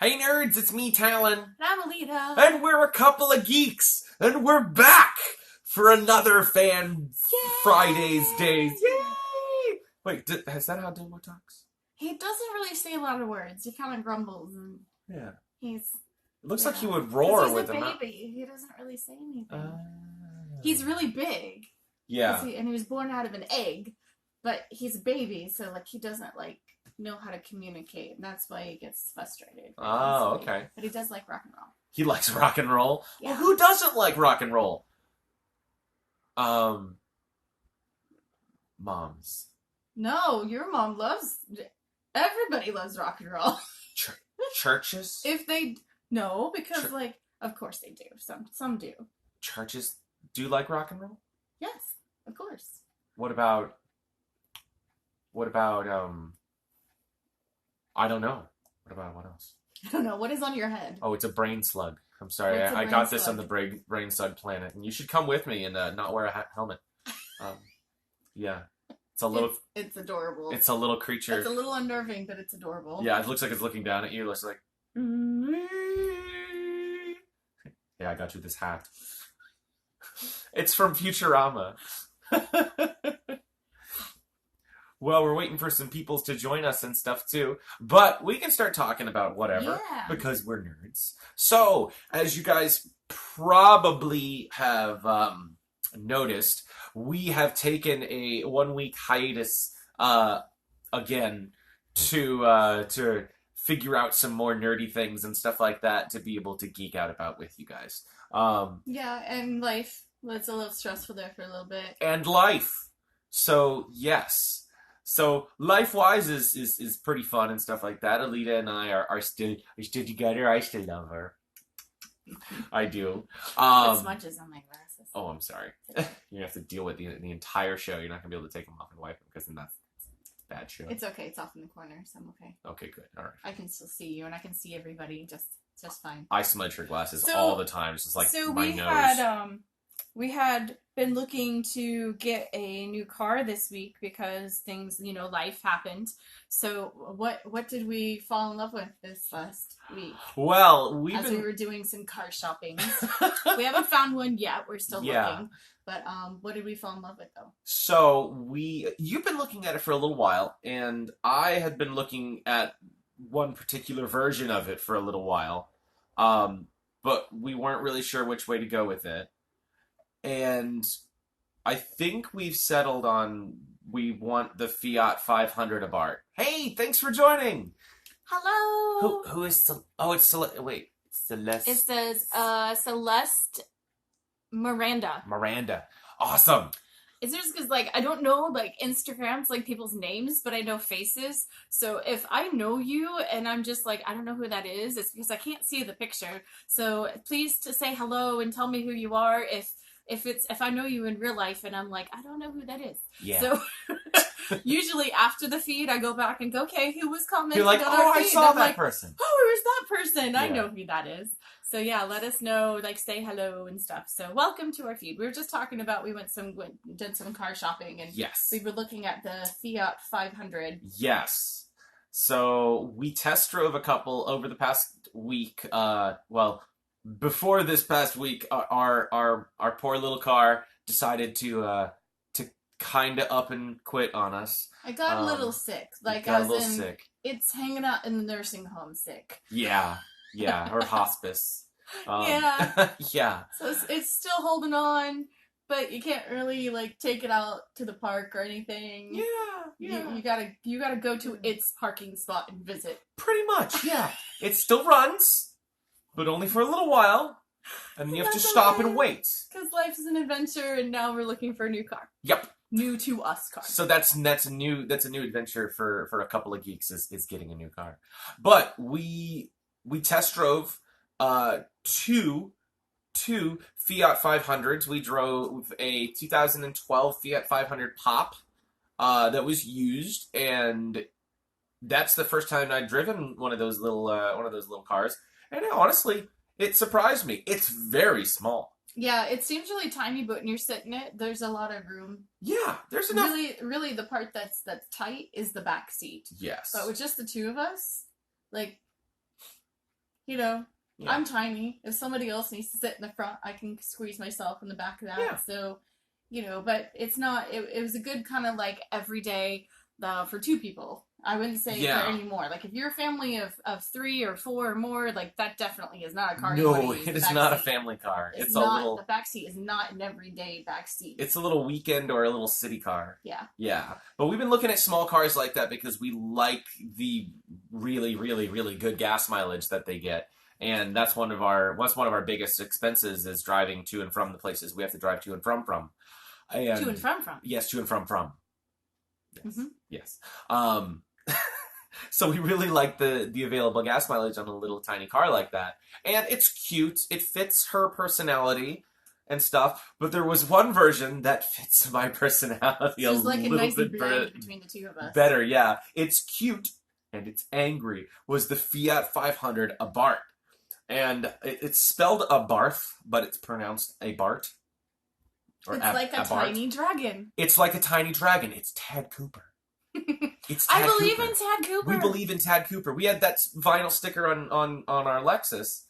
Hey nerds, it's me, Talon. And I'm Alita. And we're a couple of geeks. And we're back for another Fan Yay! Fridays days. Yay! Wait, is that how Domo talks? He doesn't really say a lot of words. He kind of grumbles. And Yeah. He's... It looks like he would roar with him. He's a baby. He doesn't really say anything. He's really big. Yeah. And he was born out of an egg. But he's a baby, so like he doesn't like know how to communicate. And that's why he gets frustrated. Oh, okay. But he does like rock and roll. He likes rock and roll? Yeah. Well, who doesn't like rock and roll? Moms. No, your mom loves... Everybody loves rock and roll. Churches? No, because like, of course they do. Some do. Churches do like rock and roll? Yes, of course. What about, I don't know. What else? I don't know. What is on your head? Oh, it's a brain slug. I'm sorry. I got this on the brain slug planet. And you should come with me and not wear a helmet. Yeah. It's a little... It's adorable. It's a little creature. It's a little unnerving, but it's adorable. Yeah, it looks like it's looking down at you. It looks like... Yeah, I got you this hat. It's from Futurama. Well, we're waiting for some peoples to join us and stuff too. But we can start talking about whatever. Yeah. Because we're nerds. So, as you guys probably have noticed, we have taken a 1-week hiatus again to figure out some more nerdy things and stuff like that to be able to geek out about with you guys. Yeah, and life was a little stressful there for a little bit. And life. So, yes. So, life-wise is pretty fun and stuff like that. Alita and I are still together. I still love her. I do. It smudges on my glasses. Oh, I'm sorry. You have to deal with the entire show. You're not going to be able to take them off and wipe them because then that's a bad show. It's okay. It's off in the corner, so I'm okay. Okay, good. All right. I can still see you, and I can see everybody just fine. I smudge her glasses all the time. It's just like my nose. We had been looking to get a new car this week because things, life happened. So what did we fall in love with this last week? Well, we were doing some car shopping. We haven't found one yet. We're still looking. But what did we fall in love with though? So you've been looking at it for a little while, and I had been looking at one particular version of it for a little while. But we weren't really sure which way to go with it. And I think we've settled on we want the Fiat 500 of art. Hey, thanks for joining. Hello. Who is it's Celeste. Wait, Celeste. It says Celeste Miranda. Miranda. Awesome. It's just because, I don't know, Instagrams, people's names, but I know faces. So if I know you and I'm just I don't know who that is, it's because I can't see the picture. So please to say hello and tell me who you are if I know you in real life and I'm I don't know who that is. Yeah. So usually after the feed, I go back and go, okay, who was commenting on our feed? I saw that person. Oh, who's that person? Yeah. I know who that is. So yeah, let us know, say hello and stuff. So welcome to our feed. We were just talking about, we did some car shopping and yes, we were looking at the Fiat 500. Yes. So we test drove a couple over the past week. Before this past week, our poor little car decided to kind of up and quit on us. I got a little sick. Sick. It's hanging out in the nursing home sick. Yeah, or hospice. Yeah. Yeah. So it's still holding on, but you can't really take it out to the park or anything. Yeah. You gotta go to its parking spot and visit. Pretty much, yeah. It still runs. But only for a little while, and then you have to stop and wait. Because life is an adventure, and now we're looking for a new car. Yep. New to us car. So that's a new adventure for a couple of geeks is getting a new car. But we test drove two Fiat 500s. We drove a 2012 Fiat 500 Pop that was used, and that's the first time I'd driven one of those little cars. And honestly, it surprised me. It's very small. Yeah, it seems really tiny, but when you're sitting in it, there's a lot of room. Yeah, there's enough. Really, the part that's tight is the back seat. Yes. But with just the two of us, You know, Yeah. I'm tiny. If somebody else needs to sit in the front, I can squeeze myself in the back of that. Yeah. So, but it's not. It was a good kind of like everyday for two people. I wouldn't say for Yeah. any more. Like if you're a family of three or four or more, like that definitely is not a car. No, it is not a family car. It's a not little. the back seat is not an everyday back seat. It's a little weekend or a little city car. Yeah. Yeah. But we've been looking at small cars like that because we like the really, really, really good gas mileage that they get. And that's one of our biggest expenses is driving to and from the places we have to drive to and from. And, to and from. Yes, to and from. Yes. Mm-hmm. Yes. So we really like the available gas mileage on a little tiny car like that. And it's cute. It fits her personality and stuff. But there was one version that fits my personality It's like a little nice bit blend between the two of us. better. Yeah. It's cute and it's angry. Was the Fiat 500 Abarth. And it's spelled Abarth, but it's pronounced Abart. It's like a tiny dragon. It's like a tiny dragon. It's Tad Cooper. It's Tad I believe Cooper. in Tad Cooper. We believe in Tad Cooper. We had that vinyl sticker on our Lexus,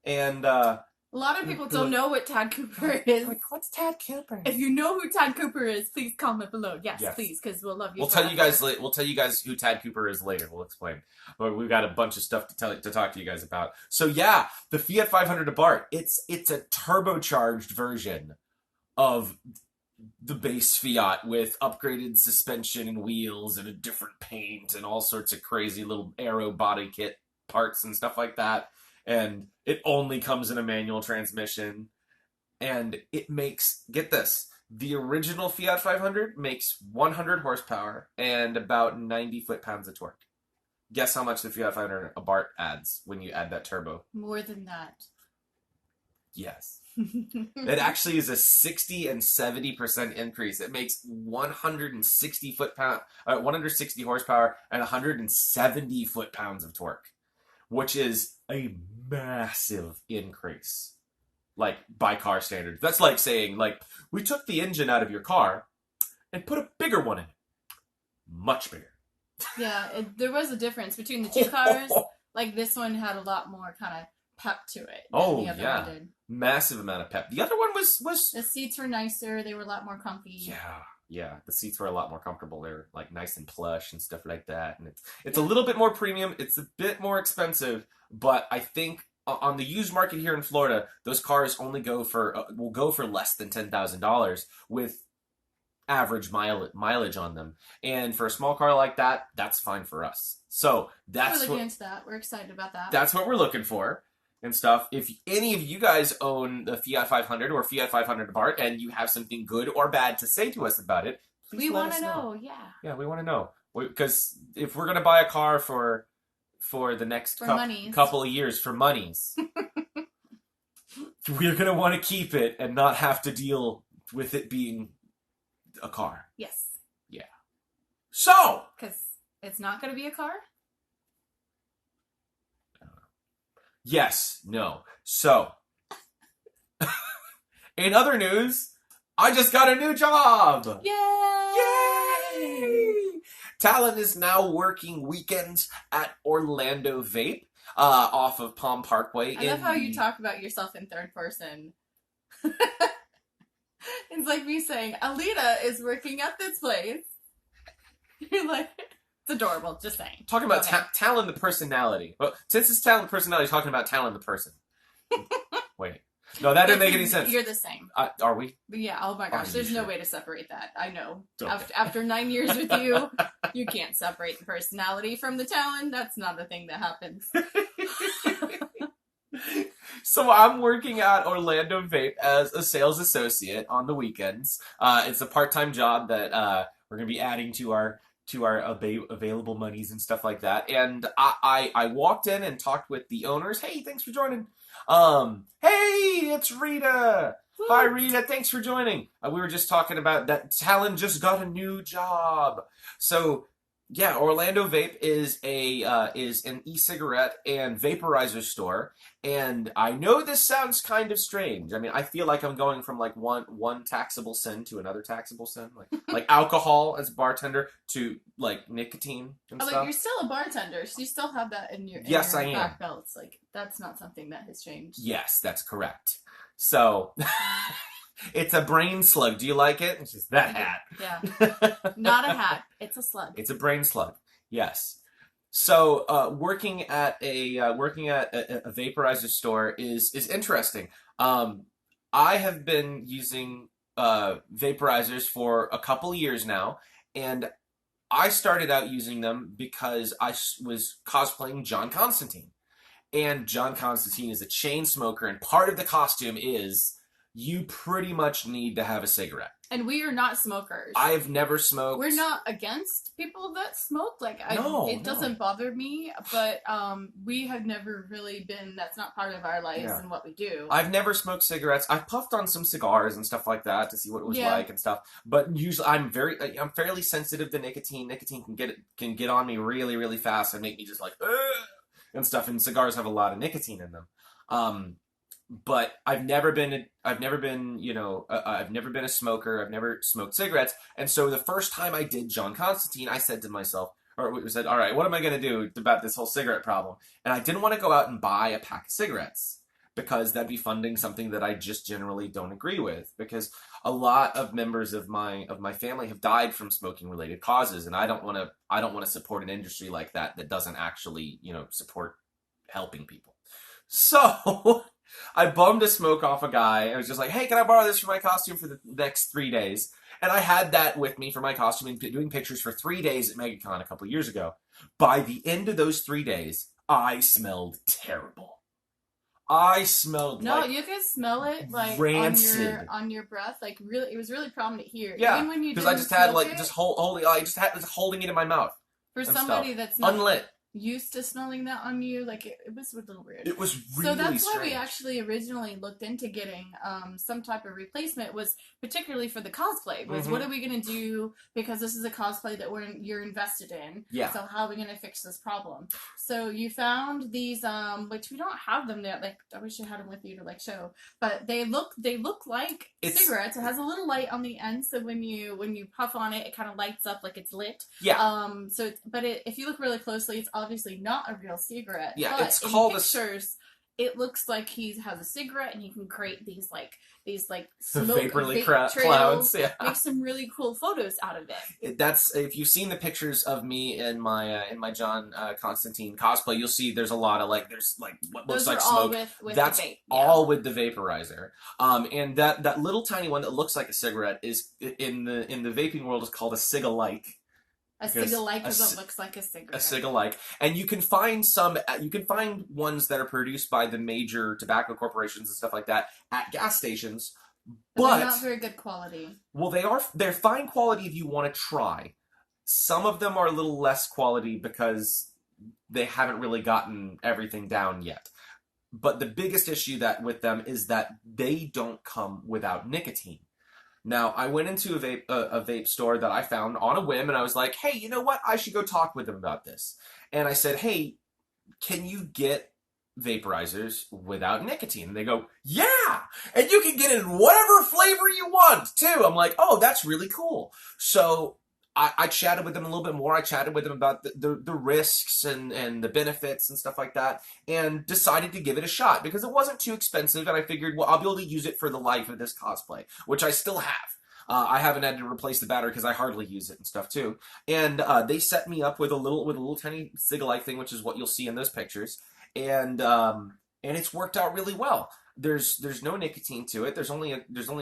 and a lot of people don't know what Tad Cooper is. Like, what's Tad Cooper? If you know who Tad Cooper is, please comment below. Yes. Please, because we'll love you. We'll tell you guys. We'll tell you guys who Tad Cooper is later. We'll explain. But we've got a bunch of stuff to talk to you guys about. So yeah, the Fiat 500 Abarth. It's a turbocharged version of the base Fiat with upgraded suspension and wheels and a different paint and all sorts of crazy little aero body kit parts and stuff like that. And it only comes in a manual transmission. And it makes, get this, the original Fiat 500 makes 100 horsepower and about 90 foot-pounds of torque. Guess how much the Fiat 500 Abarth adds when you add that turbo? More than that. Yes. It actually is a 60 and 70% increase. It makes 160 horsepower and 170 foot-pounds of torque, which is a massive increase. Like, by car standards. That's like saying, like, we took the engine out of your car and put a bigger one in it. Much bigger. Yeah, there was a difference between the two cars. Like, this one had a lot more kind of pep to it than the other one did. Massive amount of pep. The other one was the seats were nicer. They were a lot more comfy. Yeah. The seats were a lot more comfortable. They were like nice and plush and stuff like that. And it's a little bit more premium. It's a bit more expensive, but I think on the used market here in Florida, those cars only will go for less than $10,000 with average mileage on them. And for a small car like that, that's fine for us. So that's we're looking into that. We're excited about that. That's what we're looking for. And stuff. If any of you guys own the Fiat 500 or Fiat 500 Abarth and you have something good or bad to say to us about it, please let us know. Yeah. Yeah, we want to know. Because if we're going to buy a car for the next couple of years for monies, we're going to want to keep it and not have to deal with it being a car. Yes. Yeah. So! Because it's not going to be a car? Yes, no. So, in other news, I just got a new job! Yay! Talon is now working weekends at Orlando Vape, off of Palm Parkway. I love how you talk about yourself in third person. It's like me saying, Alita is working at this place. You're like... It's adorable, just saying. Talking about Talon the personality. Well, since it's Talon the personality, talking about Talon the person. Wait. No, that didn't make any sense. You're the same. Are we? Yeah, oh my gosh, there's no way to separate that. I know. Okay. After 9 years with you, you can't separate the personality from the Talon. That's not a thing that happens. So I'm working at Orlando Vape as a sales associate on the weekends. It's a part-time job that we're going to be adding to our available monies and stuff like that. And I walked in and talked with the owners. Hey, thanks for joining. Hey, it's Rita. Woo. Hi, Rita. Thanks for joining. We were just talking about that Talon just got a new job. So Yeah, Orlando Vape is an e-cigarette and vaporizer store, and I know this sounds kind of strange. I mean, I feel like I'm going from like one taxable sin to another taxable sin, like alcohol as a bartender to like nicotine and Oh, like stuff. you're still a bartender, so you still have that in Yes, I your am. back belts. Like that's not something that has changed. Yes, that's correct. So it's a brain slug. Do you like it? It's just that I do. Yeah. hat. Not a hat. It's a slug. It's a brain slug. Yes. So working at a vaporizer store is interesting. I have been using vaporizers for a couple of years now, and I started out using them because was cosplaying John Constantine, and John Constantine is a chain smoker, and part of the costume is you pretty much need to have a cigarette. And we are not smokers. I've never smoked. We're not against people that smoke. Like, it No. doesn't bother me, but we have never really been. That's not part of our lives Yeah. and what we do. I've never smoked cigarettes. I've puffed on some cigars and stuff like that to see what it was Yeah. like and stuff. But usually, I'm fairly sensitive to nicotine. Nicotine can get on me really, really fast and make me just like "Ugh," and stuff. And cigars have a lot of nicotine in them. But I've never been, I've never been a smoker. I've never smoked cigarettes. And so the first time I did John Constantine, I said to myself, or we said, all right, what am I going to do about this whole cigarette problem? And I didn't want to go out and buy a pack of cigarettes because that'd be funding something that I just generally don't agree with. Because a lot of members of my family have died from smoking related causes, and I don't want to support an industry like that doesn't actually support helping people. So I bummed a smoke off a guy. I was just like, hey, can I borrow this for my costume for the next 3 days? And I had that with me for my costume and doing pictures for 3 days at MegaCon a couple years ago. By the end of those 3 days, I smelled terrible. I smelled No, like you can smell it like rancid. on your breath. Like really, it was really prominent here. Yeah, Even when you because I didn't just had smoke like it, I just had holding it in my mouth for and somebody stuff. that's not Unlit. used to smelling that on you, like it was a little weird. It was really So that's why we strange. actually originally looked into getting some type of replacement, was particularly for the cosplay. Was what are we gonna do, because this is a cosplay that you're invested in. Yeah. So how are we gonna fix this problem? So you found these which we don't have them there. Like I wish I had them with you to like show, but they look like cigarettes. It has a little light on the end, so when you puff on it, it kind of lights up like it's lit. Yeah. If you look really closely, it's obviously not a real cigarette. Yeah, but it's called pictures, it looks like he has a cigarette, and he can create these smoke vaporly vape clouds. trails, Yeah. make some really cool photos out of it. That's if you've seen the pictures of me in my John Constantine cosplay, you'll see there's a lot of there's what looks Those like are all smoke. with That's the vape. all with the vaporizer. And that little tiny one that looks like a cigarette is in the vaping world is called a cig-alike. A cig-alike because it looks like a cigarette. A cig-alike, and you can find ones that are produced by the major tobacco corporations and stuff like that at gas stations, but they're not very good quality. Well, they're fine quality if you want to try. Some of them are a little less quality because they haven't really gotten everything down yet. But the biggest issue with them is that they don't come without nicotine. Now, I went into a vape store that I found on a whim, and I was like, hey, you know what? I should go talk with them about this. And I said, hey, can you get vaporizers without nicotine? And they go, yeah! And you can get it in whatever flavor you want, too. I'm like, oh, that's really cool. So I chatted with them a little bit more. I chatted with them about the risks and the benefits and stuff like that, and decided to give it a shot because it wasn't too expensive, and I figured, well, I'll be able to use it for the life of this cosplay, which I still have. I haven't had to replace the battery because I hardly use it and stuff too. And they set me up with a little tiny cig-alike thing, which is what you'll see in those pictures, and it's worked out really well. There's no nicotine to it. There's only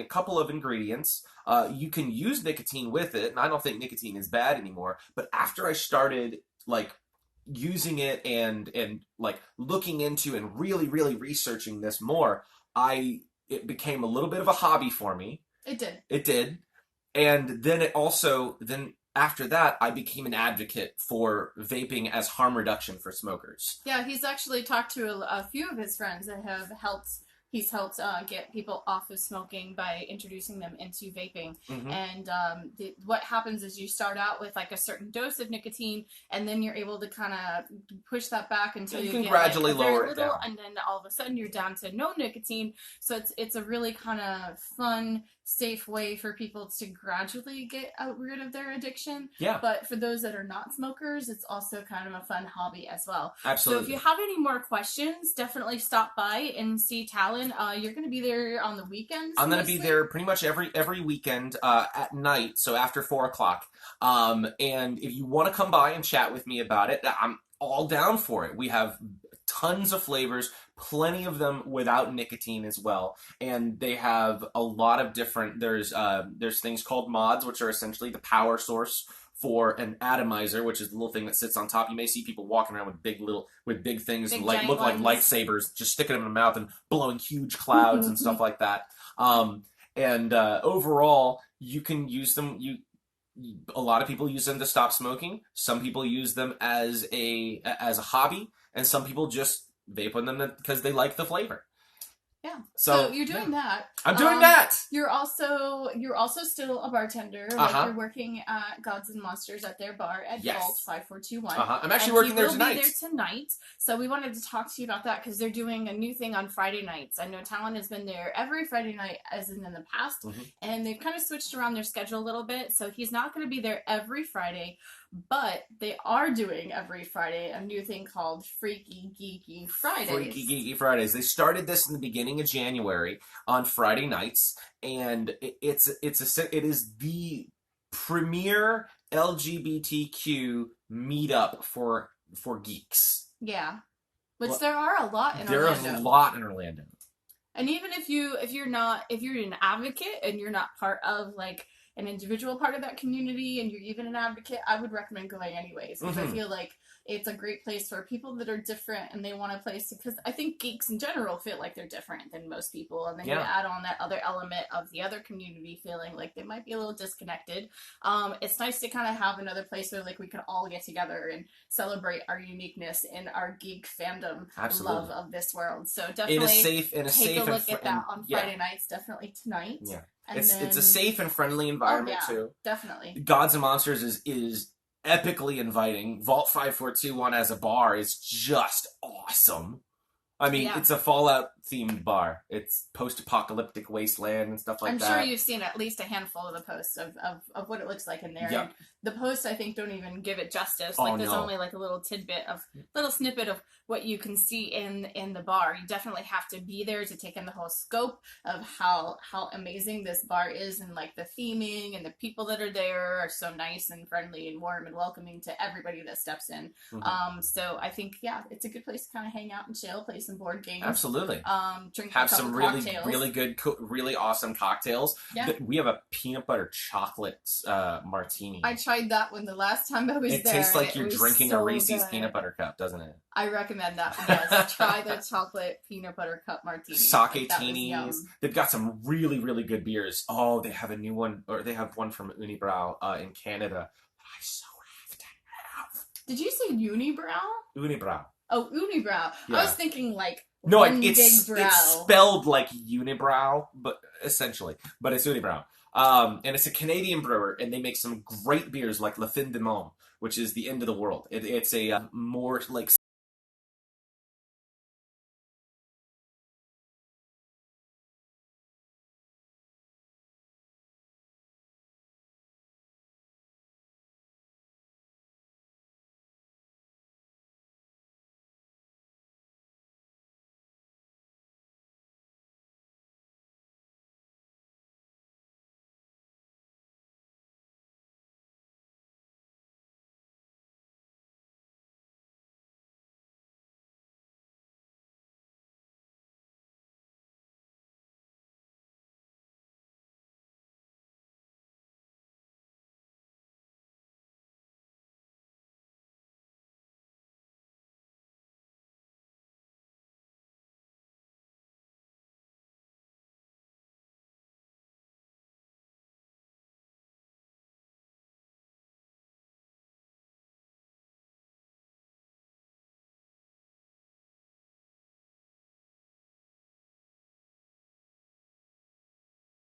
a couple of ingredients. You can use nicotine with it, and I don't think nicotine is bad anymore. But after I started using it and looking into and really really researching this more, it became a little bit of a hobby for me. It did. It did, and then after that, I became an advocate for vaping as harm reduction for smokers. Yeah, he's actually talked to a few of his friends that have helped He's helped get people off of smoking by introducing them into vaping. Hmm. And what happens is you start out with like a certain dose of nicotine, and then you're able to kind of push that back until You you can get gradually like a very lower it little, down. and then all of a sudden you're down to no nicotine. So it's a really kind of fun, safe way for people to gradually get rid of their addiction. Yeah, But for those that are not smokers, it's also kind of a fun hobby as well. So if you absolutely. have any more questions, definitely stop by and see Talon. You're going to be there on the weekends I'm gonna be mostly. there pretty much every weekend at night, so after 4 o'clock. And if you want to come by and chat with me about it, I'm all down for it. We have tons of flavors, plenty of them without nicotine as well, and they have a lot of different. There's things called mods, which are essentially the power source for an atomizer, which is the little thing that sits on top. You may see people walking around with big things Big like giant look like ones. lightsabers, just sticking them in the mouth and blowing huge clouds and stuff like that. And overall, you can use them. A lot of people use them to stop smoking. Some people use them as a hobby, and some people just vape on them because they like the flavor. Yeah. So So you're yeah, doing that. I'm doing that. You're also still a bartender. Uh Like huh. you're working at Gods and Monsters at their bar at Vault Yes. 5421. Uh huh. I'm actually And working he there will be tonight. there tonight. So we wanted to talk to you about that because they're doing a new thing on Friday nights. I know Talon has been there every Friday night as in the past, Hmm. and they've kind of switched around their schedule a little bit. So he's not going to be there every Friday, but they are doing every Friday a new thing called Freaky Geeky Fridays. Freaky Geeky Fridays. They started this in the beginning of January on Friday nights, and it is the premier LGBTQ meetup for geeks. Yeah. Which Well, there are a lot in there is Orlando. a lot in Orlando. And even if you're an advocate and you're not part of like an individual part of that community and you're even an advocate, I would recommend going anyways because I Hmm. feel like it's a great place for people that are different and they want a place because I think geeks in general feel like they're different than most people, and then you Yeah. add on that other element of the other community feeling like they might be a little disconnected. It's nice to kind of have another place where like we can all get together and celebrate our uniqueness and our geek fandom Absolutely. love of this world. So In a definitely safe, take a look at that on yeah, Friday nights, definitely tonight. yeah. And It's a then, safe and friendly environment oh yeah, too. definitely. Gods and Monsters is epically inviting. Vault 5421 as a bar is just awesome. I mean, Yeah. it's a Fallout themed bar. It's post-apocalyptic wasteland and stuff like I'm that. sure you've seen at least a handful of the posts of what it looks like in there. Yep. And the posts I think don't even give it justice. Oh, Like there's no. only like a little snippet of what you can see in the bar. You definitely have to be there to take in the whole scope of how amazing this bar is, and like the theming and the people that are there are so nice and friendly and warm and welcoming to everybody that steps in. Mhm. So I think it's a good place to kind of hang out and chill, play some board games. Absolutely. Drink Have a couple some really, cocktails. really good, really awesome cocktails. Yeah. We have a peanut butter chocolate martini. I tried that one the last time I was It there. tastes like and you're it was drinking so a Reese's good. peanut butter cup, doesn't it? I recommend that one. Yes, try the chocolate peanut butter cup martini. Sake That was yum. teenies. They've got some really, really good beers. Oh, they have a new one, or they have one from Unibrow in Canada. I so have to have Did you say unibrow? Unibrow. Oh, unibrow. Yeah. I was thinking like No, one it's big brow. spelled like unibrow, but essentially, but it's Unibrow. And it's a Canadian brewer, and they make some great beers like La Fin du Monde, which is the end of the world. It's a more like